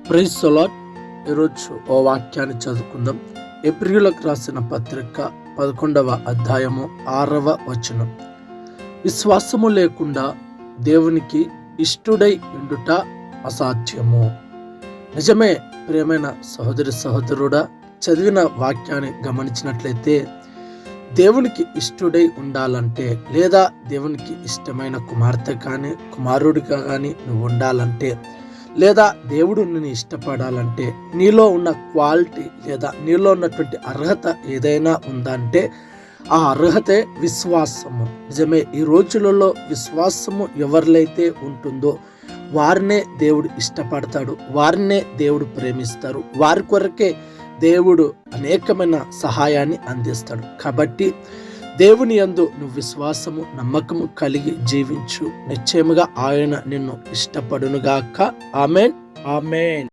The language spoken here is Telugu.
Praise the lord. ఈరోజు ఓ వాక్యాన్ని చదువుకుందాం. ఎబ్రీయులకు రాసిన పత్రిక 11వ అధ్యాయము 6వ వచనం. విశ్వాసము లేకుండా దేవునికి ఇష్టుడై ఉండుట అసాధ్యము. నిజమే ప్రియమైన సహోదరి సహోదరుడా, చదివిన వాక్యాన్ని గమనించినట్లయితే దేవునికి ఇష్టుడై ఉండాలంటే, లేదా దేవునికి ఇష్టమైన కుమార్తె కానీ కుమారుడిగా కానీ నువ్వు ఉండాలంటే, లేదా దేవుడు నిన్ను ఇష్టపడాలంటే నీలో ఉన్న క్వాలిటీ లేదా నీలో ఉన్నటువంటి అర్హత ఏదైనా ఉందంటే ఆ అర్హతే విశ్వాసము. నిజమే, ఈ రోజులలో విశ్వాసము ఎవరిలైతే ఉంటుందో వారినే దేవుడు ఇష్టపడతాడు, వారినే దేవుడు ప్రేమిస్తారు, వారి కొరకే దేవుడు అనేకమైన సహాయాన్ని అందిస్తాడు. కాబట్టి దేవుని యందు నువ్వు విశ్వాసము నమ్మకము కలిగి జీవించు. నిశ్చయముగా ఆయన నిన్ను ఇష్టపడునుగాక. ఆమేన్, ఆమేన్.